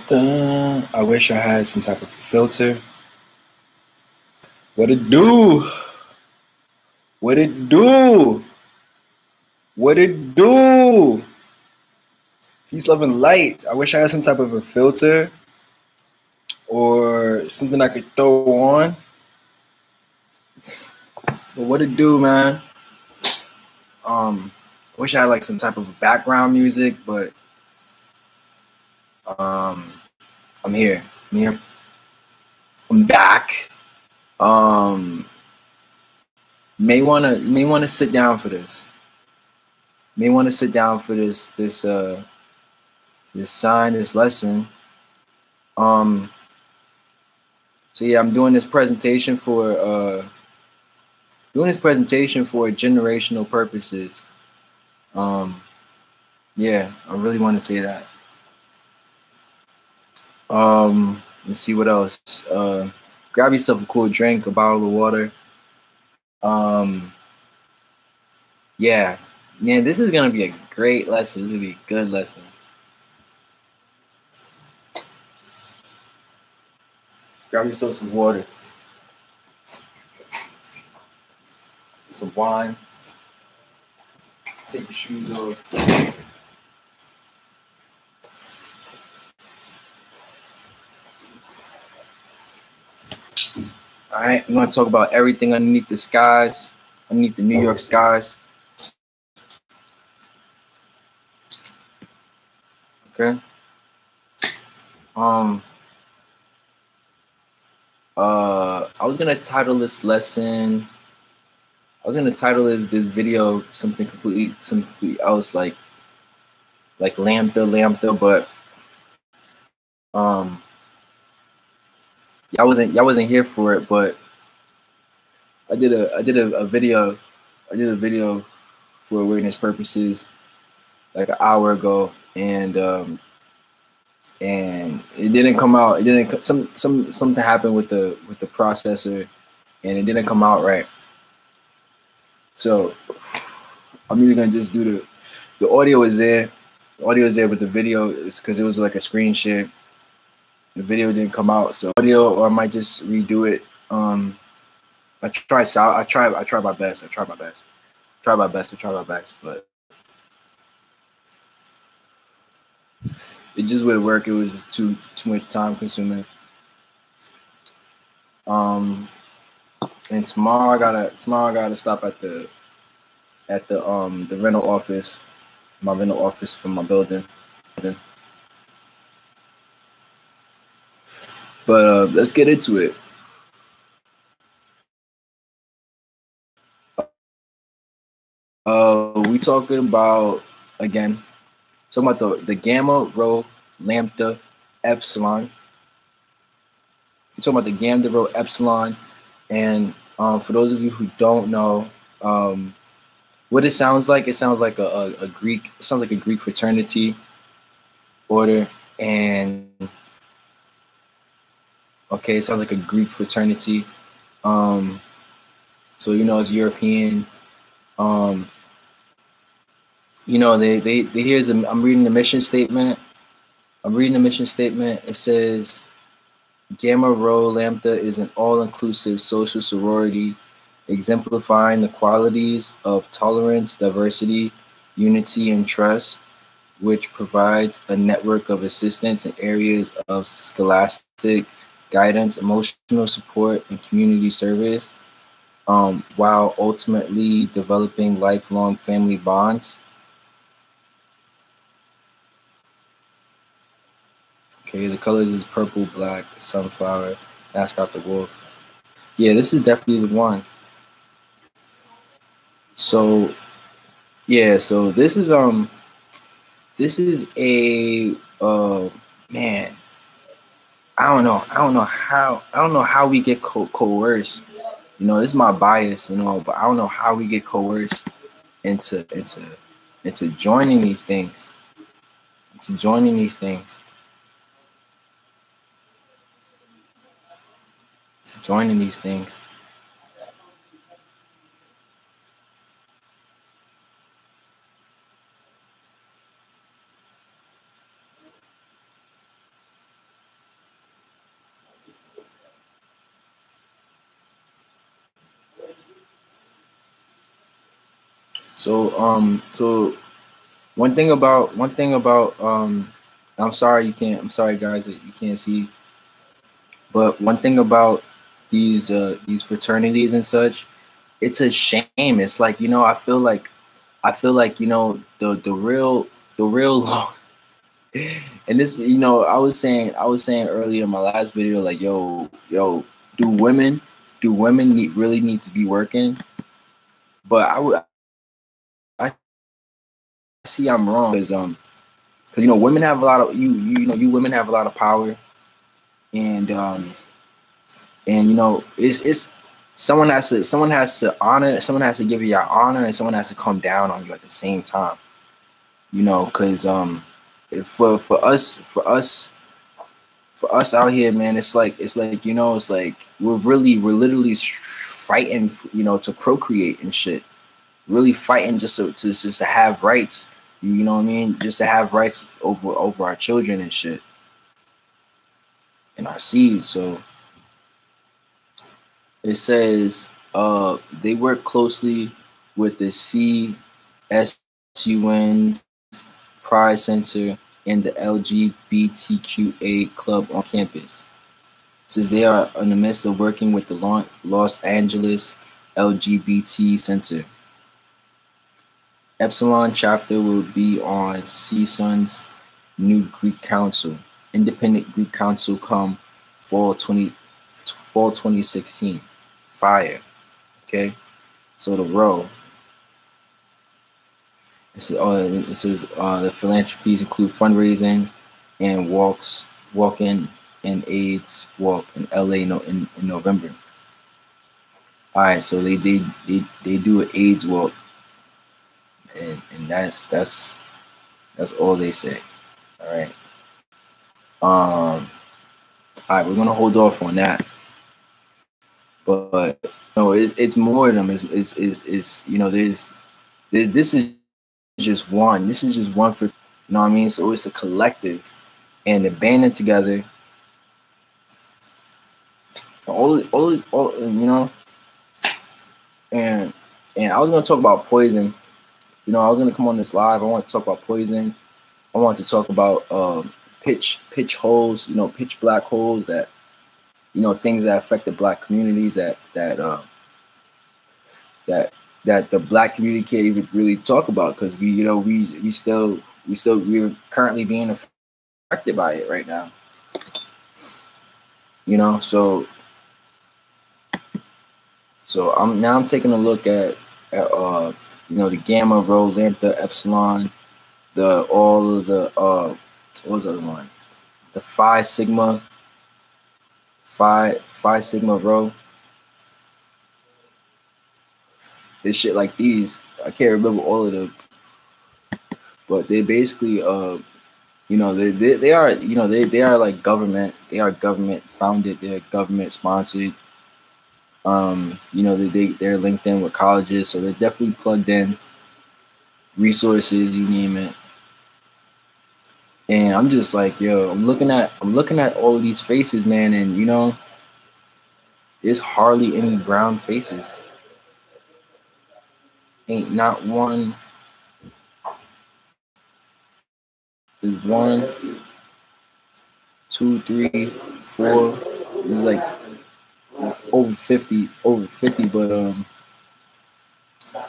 Dun. I wish I had some type of filter. What it do? What it do? What it do? Peace, love, and light. I wish I had some type of a filter or something I could throw on. But what it do, man? I wish I had like some type of background music, but I'm here. I'm back. May wanna sit down for this. May want to sit down for this lesson. So yeah, I'm doing this presentation for generational purposes. Yeah, I really want to say that. Let's see what else. Grab yourself a cool drink, a bottle of water. Yeah, man, this is gonna be a great lesson. This is gonna be a good lesson. Grab yourself some water, some wine. Take your shoes off. All right, we're gonna talk about everything underneath the skies, underneath the New York skies. Okay. I was gonna title this lesson. I was gonna title this video something completely else, like Lambda, but y'all wasn't here for it, but I did a video for awareness purposes like an hour ago, and it didn't come out. It didn't. Something happened with the processor, and it didn't come out right. So I'm either gonna just do the audio is there. The audio is there, but the video is because it was like a screen share. The video didn't come out, so audio, or I might just redo it. I try my best. But it just wouldn't work. It was just too much time consuming. And tomorrow I gotta stop at the rental office, my rental office for my building. But let's get into it. We talking about the gamma, rho, lambda, epsilon. We're talking about the gamma, rho, epsilon, and for those of you who don't know, what it sounds like a Greek. It sounds like a Greek fraternity order, and okay, it sounds like a Greek fraternity. So it's European. I'm reading the mission statement. It says Gamma Rho Lambda is an all-inclusive social sorority exemplifying the qualities of tolerance, diversity, unity, and trust, which provides a network of assistance in areas of scholastic guidance, emotional support, and community service, while ultimately developing lifelong family bonds. Okay, the colors is purple, black, sunflower, mascot the wolf. Yeah, this is definitely the one. So, yeah, so this is a man. I don't know how we get coerced. This is my bias, but I don't know how we get coerced into joining these things. So one thing about I'm sorry you can't. I'm sorry guys that you can't see. But one thing about these fraternities and such, it's a shame. It's like, I feel like, the real and this, I was saying earlier in my last video, like, yo, do women really need to be working? But I see I'm wrong, because women have a lot of you women have a lot of power, and it's someone has to give you your honor, and someone has to come down on you at the same time, because for us out here, man, it's like we're literally fighting, to procreate and shit, really fighting just to have rights, you know what I mean, just to have rights over our children and shit and our seeds. So it says they work closely with the CSUN's Pride Center and the LGBTQA club on campus. It says they are in the midst of working with the Los Angeles LGBT Center. Epsilon chapter will be on CSUN's new Greek Council, Independent Greek Council come fall 2016. Fire. Okay. So the row. It says the philanthropies include fundraising and walk-in and AIDS walk in LA in November. All right, so they do an AIDS walk, and that's all they say. All right. All right, we're gonna hold off on that, but no, it's more of them. This is just one. This is just one for, you know what I mean. So it's a collective, and they're banding together. All, and I was gonna talk about poison. I was gonna come on this live. I want to talk about poison. I want to talk about pitch holes. Pitch black holes that, things that affect the black communities that the black community can't even really talk about, because we're currently being affected by it right now. So I'm taking a look at the gamma, rho, lambda, epsilon, all of the what was the other one? The phi sigma rho. This shit like these. I can't remember all of them, but they basically they are they are like government. They are government founded. They're government sponsored. They're linked in with colleges, so they're definitely plugged in. Resources, you name it. And I'm just like, yo, I'm looking at all of these faces, man, and there's hardly any brown faces. Ain't not one. There's 1, 2, 3, 4. There's like over 50, but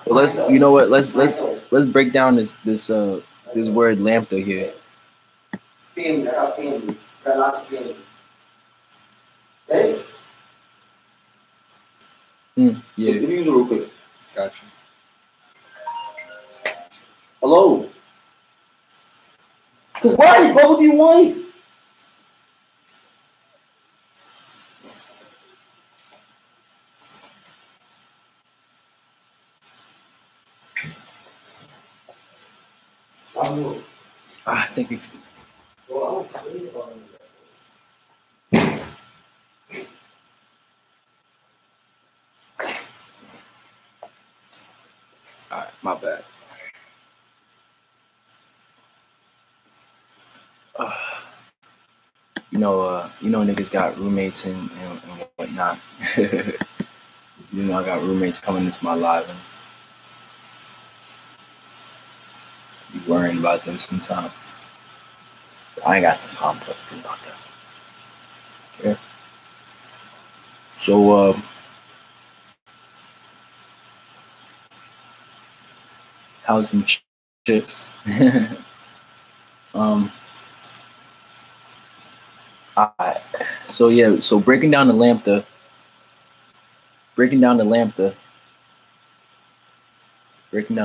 let's let's break down this word lambda here. Family, I got family. Got lots of family. Hey? Yeah. Let me use it real quick. Gotcha. Hello? Because why? What do you want? Thank you. All right, my bad. Niggas got roommates and whatnot. I got roommates coming into my live, be worrying about them sometimes. I ain't got the time for thinking about that. Okay. So how's some chips? um I, so yeah, so breaking down the lambda now. Breaking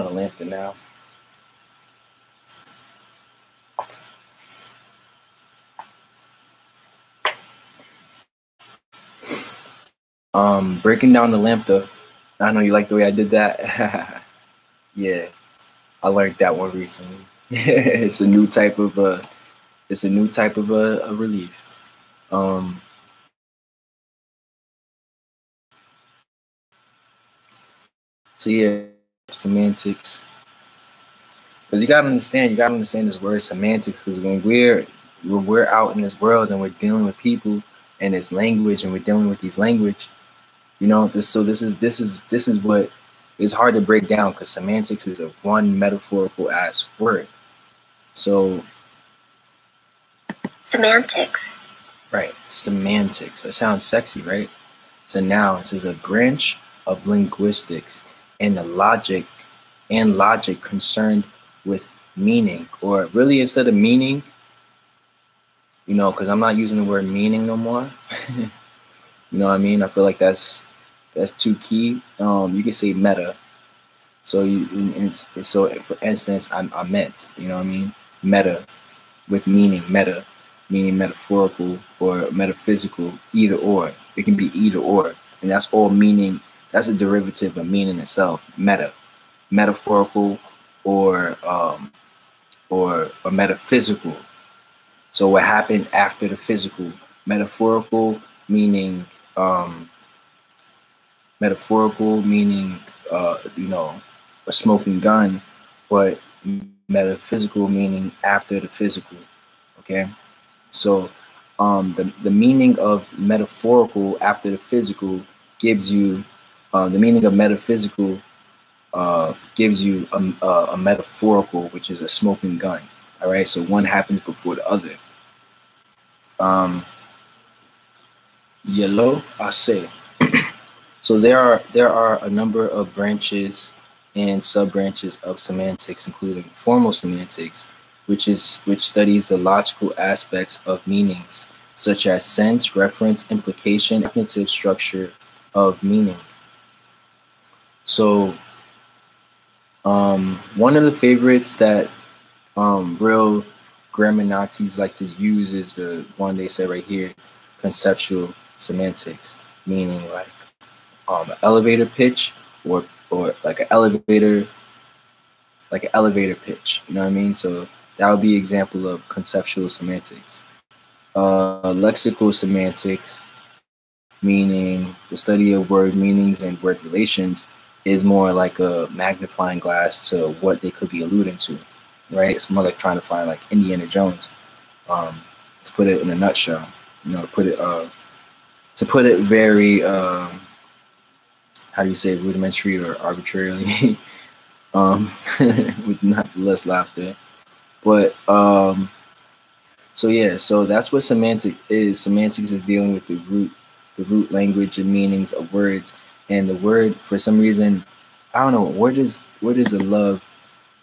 down the lambda. I know you like the way I did that. Yeah, I learned that one recently. It's a new type of a relief. So yeah, semantics. But you gotta understand this word semantics, because when we're out in this world and we're dealing with people and it's language and we're dealing with these language, you know, this is what is hard to break down, because semantics is a one metaphorical ass word. So semantics. Right, semantics. That sounds sexy, right? It's a noun. It says a branch of linguistics and logic concerned with meaning, or really instead of meaning, you know, because I'm not using the word meaning no more. You know what I mean? I feel like that's too key. You can say meta. So so for instance, I meant, you know what I mean? Meta with meaning, meta meaning metaphorical or metaphysical, either or. It can be either or, and that's all meaning. That's a derivative of meaning itself. Meta, metaphorical, or metaphysical. So what happened after the physical? Metaphorical meaning you know, a smoking gun, but metaphysical meaning after the physical. Okay, so the meaning of metaphorical after the physical gives you the meaning of metaphysical gives you a metaphorical, which is a smoking gun. All right, so one happens before the other. Yellow, I say. So there are a number of branches and sub-branches of semantics, including formal semantics, which studies the logical aspects of meanings, such as sense, reference, implication, cognitive structure of meaning. So one of the favorites that real grammar Nazis like to use is the one they say right here, conceptual semantics, meaning like elevator pitch, or like an elevator pitch. You know what I mean? So that would be an example of conceptual semantics. Lexical semantics, meaning the study of word meanings and word relations, is more like a magnifying glass to what they could be alluding to, right? It's more like trying to find like Indiana Jones, to put it in a nutshell. You know, to put it very how do you say, rudimentary or arbitrarily, with not less laughter. But so yeah, so that's what semantics is. Semantics is dealing with the root language and meanings of words. And the word, for some reason, I don't know, where does the love,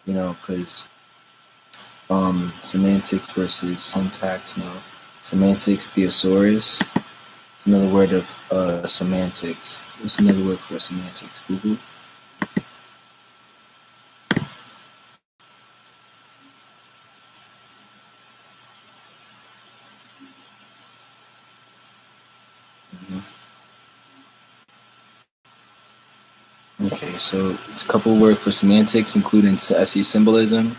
you know, because semantics versus syntax, no. Semantics, thesaurus. It's another word of semantics. What's another word for semantics? Google. Okay, so it's a couple words for semantics, including symbolism,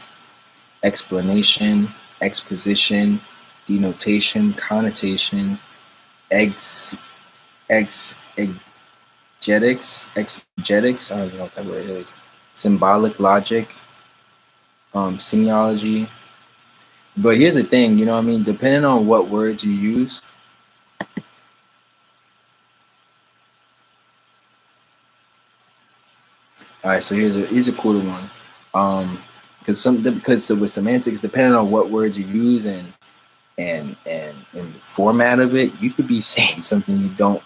explanation, exposition, denotation, connotation, exegetics, I don't even know what that word is, symbolic logic, semiology. But here's the thing, you know what I mean? Depending on what words you use, all right, so here's a cooler one. because with semantics, depending on what words you use and the format of it, you could be saying something you don't.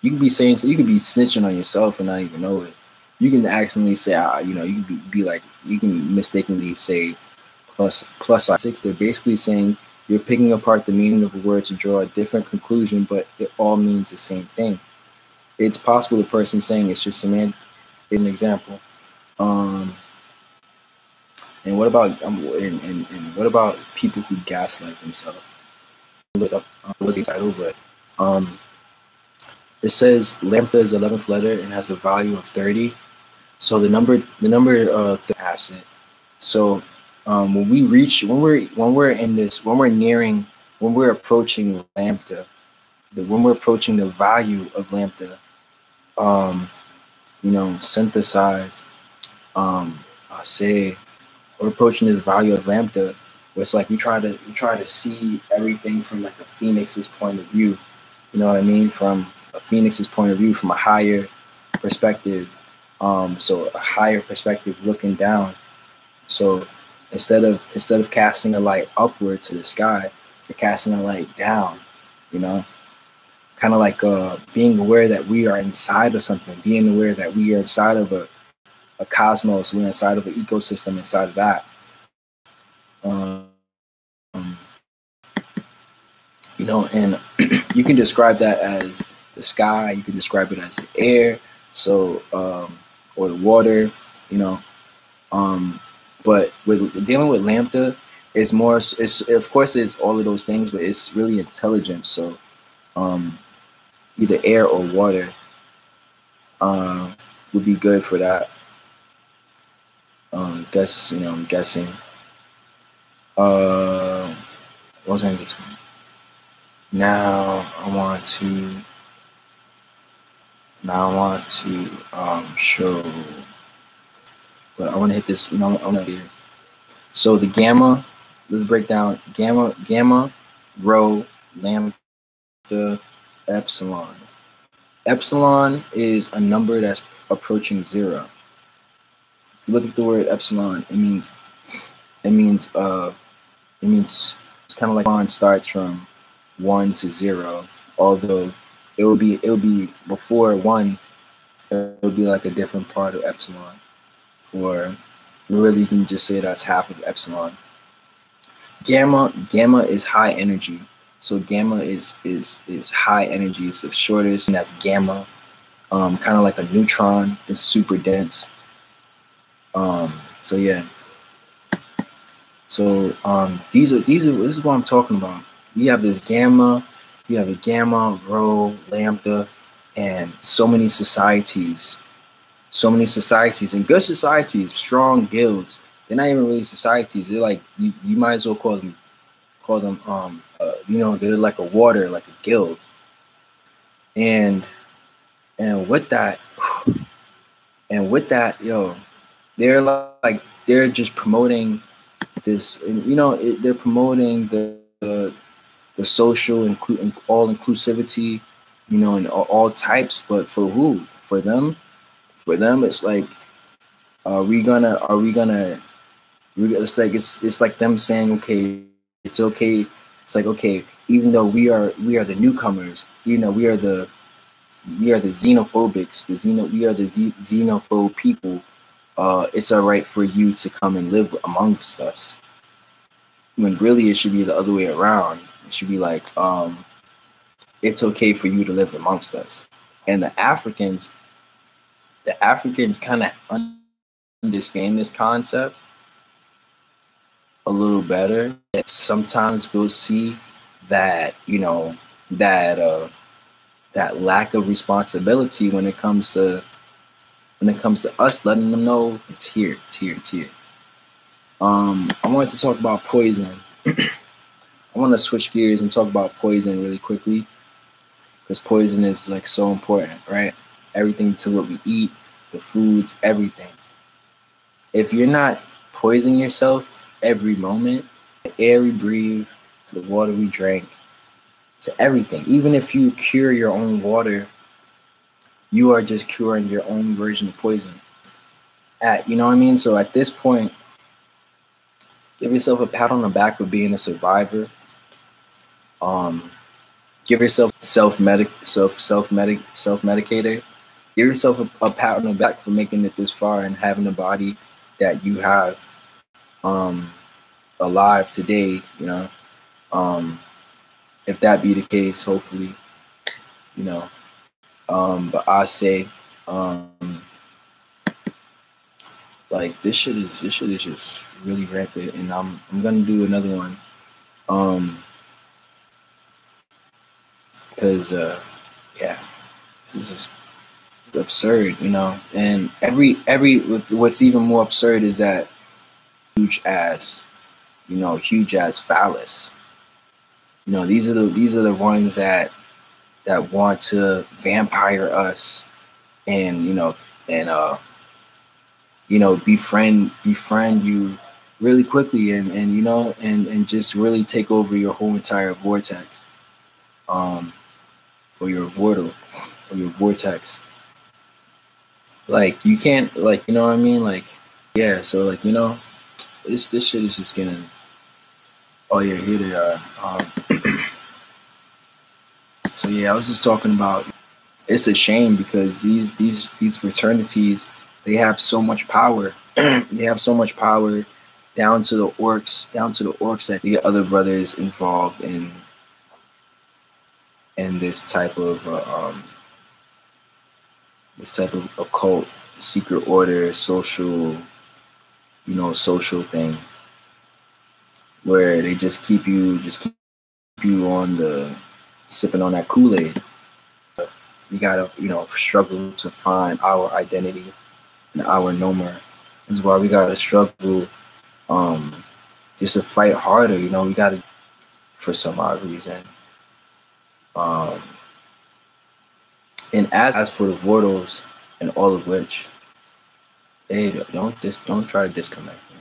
You could be saying, so you could be snitching on yourself and not even know it. You can accidentally say, you can be like, you can mistakenly say plus 6. They're basically saying you're picking apart the meaning of a word to draw a different conclusion, but it all means the same thing. It's possible the person saying it's just semantic. An example. And what about and what about people who gaslight themselves? Look up what's the title, but it says lambda is 11th letter and has a value of 30. So the number the asset. So when we're approaching lambda, when we're approaching the value of lambda, synthesize, say we're approaching this value of lambda, where it's like we try to see everything from like a phoenix's point of view. You know what I mean? From a phoenix's point of view, from a higher perspective. So a higher perspective looking down. So instead of casting a light upward to the sky, you're casting a light down, kind of like being aware that we are inside of something, being aware that we are inside of a cosmos, we're inside of an ecosystem inside of that. And you can describe that as the sky, you can describe it as the air, so or the water, but with dealing with lambda, it's more, of course it's all of those things, but it's really intelligence. So either air or water would be good for that. I'm guessing. What was I going to Now I want to show, but I want to hit this, I want to here. So the gamma, let's break down gamma, rho, lambda, epsilon. Epsilon is a number that's approaching 0. If you look at the word epsilon, it means it's kind of like epsilon starts from 1 to 0, although it will be before 1, it would be like a different part of epsilon, or really you can just say that's half of epsilon. Gamma is high energy. So gamma is high energy. It's the shortest, and that's gamma. Kind of like a neutron. It's super dense. So yeah. So this is what I'm talking about. We have this gamma, we have a gamma, rho, lambda, and so many societies and good societies, strong guilds. They're not even really societies. They're like you might as well call them they're like a water, like a guild. And with that, they're just promoting this, and they're promoting the social all inclusivity, in all types. But for who? For them, it's like, it's like them saying, okay, it's okay. It's like, okay, even though we are the newcomers, we are the xenophobics, we are the xenophobe people. It's all right for you to come and live amongst us. When really it should be the other way around. It should be like, it's okay for you to live amongst us. And the Africans kind of understand this concept a little better. Sometimes we'll see that, that lack of responsibility when it comes to us letting them know it's here. I wanted to talk about poison. I want to switch gears and talk about poison really quickly, because poison is like so important, right? Everything to what we eat, the foods, everything. If you're not poisoning yourself every moment, the air we breathe, to the water we drink, to everything, even if you cure your own water, you are just curing your own version of poison. You know what I mean? So at this point, Give yourself a pat on the back for being a survivor. Give yourself self-medicator. Give yourself a pat on the back for making it this far and having the body that you have alive today, you know. If that be the case, hopefully, you know. But I say, like this shit is just really rampant, and I'm gonna do another one, because yeah, this is just it's absurd, you know. And what's even more absurd is that huge ass phallus. You know, these are the ones that want to vampire us, and befriend you really quickly, and just really take over your whole entire vortex, or your vortex. Like, you can't, like, you know what I mean? Like, yeah, so, like, this shit is just getting. Oh yeah, here they are. So yeah, I was just talking about. It's a shame because these fraternities, they have so much power. They have so much power, down to the orcs that the other brothers involved in this type of occult, secret order, social thing, where they just keep you on the sipping on that Kool-Aid. We gotta, struggle to find our identity and our nomad. This is why we gotta struggle, just to fight harder. We gotta, for some odd reason. And as for the Vortals, and all of which, hey, don't try to disconnect me.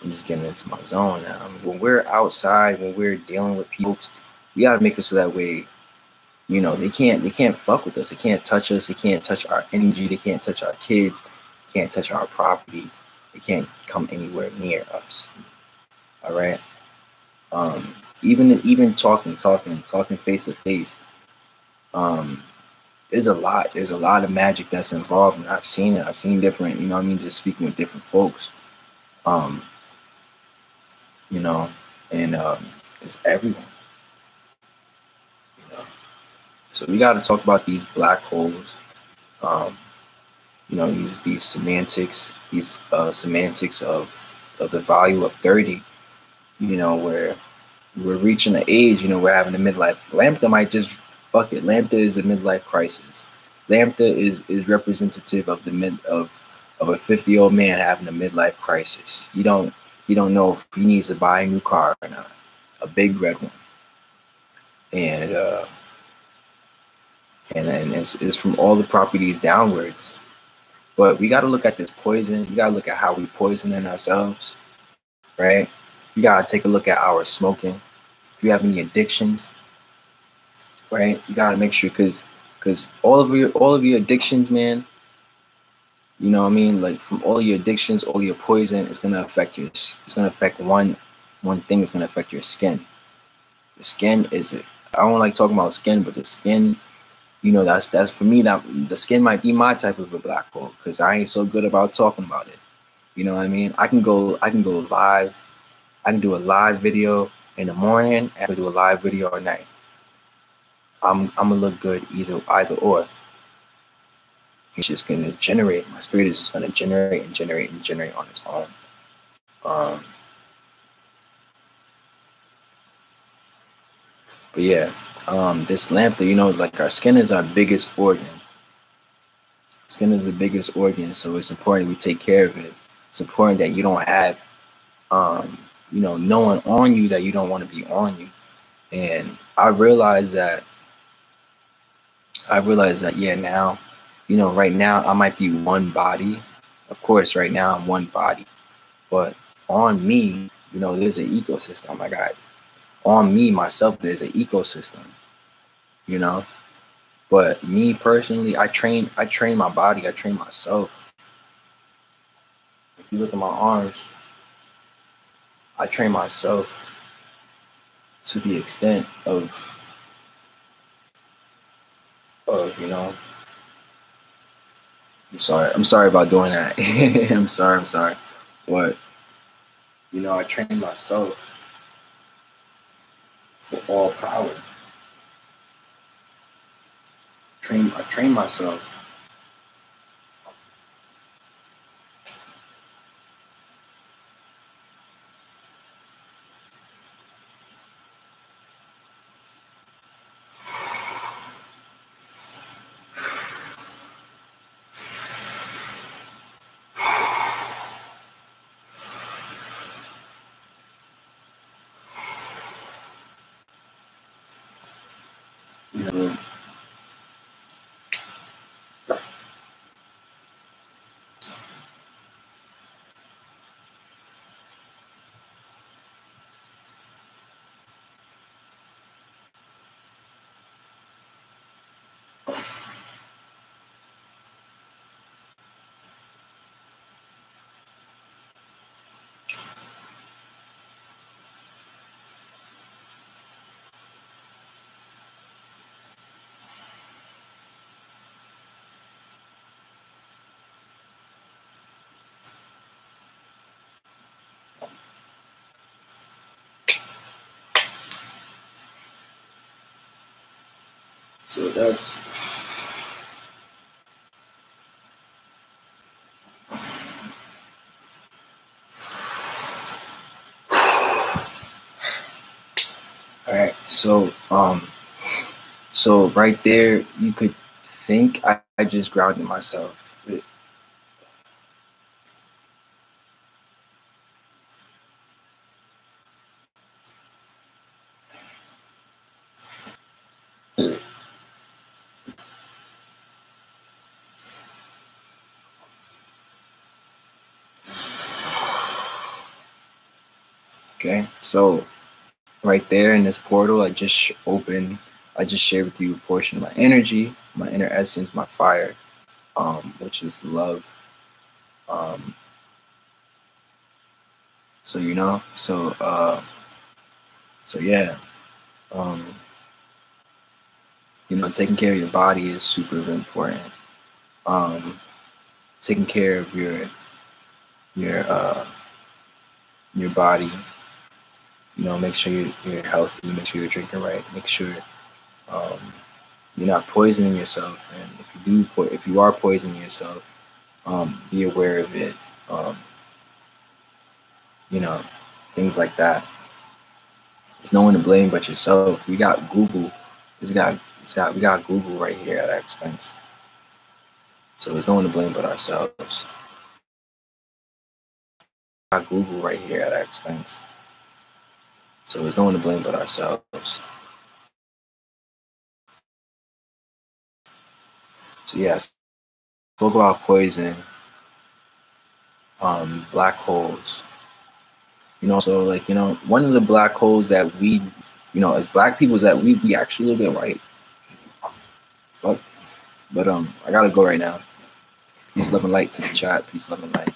I'm just getting into my zone now. When we're outside, when we're dealing with people, we gotta make it so that way, they can't fuck with us. They can't touch us. They can't touch our energy. They can't touch our kids. They can't touch our property. They can't come anywhere near us. All right. Even talking face to face. There's a lot of magic that's involved, and I've seen it. I've seen different, just speaking with different folks. And it's everyone. So we got to talk about these black holes. These semantics, semantics of the value of 30. Where we're reaching an age. We're having a midlife. Lambda might just fuck it. Lambda is a midlife crisis. Lambda is representative of of a 50-year-old man having a midlife crisis. You don't know if he needs to buy a new car or not, a big red one. And it's from all the properties downwards. But we got to look at this poison. We got to look at how we poisoning ourselves, right? We got to take a look at our smoking. If you have any addictions, right? You got to make sure, because all of your addictions, man, you know what I mean? Like, from all your addictions, all your poison, it's going to affect one thing. It's going to affect your skin. The skin I don't like talking about skin, but the skin, that's for me, that the skin might be my type of a black hole, because I ain't so good about talking about it. You know what I mean? I can go live. I can do a live video in the morning, and I can do a live video at night. I'm gonna look good either or. It's just gonna generate. My spirit is just gonna generate and generate and generate on its own. But yeah, this lambda, like, our skin is our biggest organ. Skin is the biggest organ, so it's important we take care of it. It's important that you don't have, no one on you that you don't want to be on you. And I realize that, yeah, now, right now I might be one body. Of course, right now I'm one body, but on me, there's an ecosystem. My God, on me, myself, there's an ecosystem, But me personally, I train my body. I train myself. If you look at my arms, I train myself to the extent of you know, I'm sorry about doing that. I'm sorry. But, you know, I train myself for all power. I train myself. You know, so that's all right. So right there, you could think I just grounded myself. Okay, so right there in this portal, I just opened. I just shared with you a portion of my energy, my inner essence, my fire, which is love. So you know, so yeah, um, you know, taking care of your body is super important. Um, Taking care of your uh, your body. You know, make sure you're healthy. Make sure you're drinking right. Make sure um, you're not poisoning yourself. And if you are poisoning yourself, be aware of it. Um, you know, things like that. There's no one to blame but yourself. We got Google. We got Google right here at our expense. So there's no one to blame but ourselves. We got Google right here at our expense. So there's no one to blame but ourselves. So yes, spoke about poison, black holes. You know, so like, you know, one of the black holes that we, you know, as black people is that we actually live in right. But I gotta go right now. Peace, love, and light to the chat. Peace, love, and light.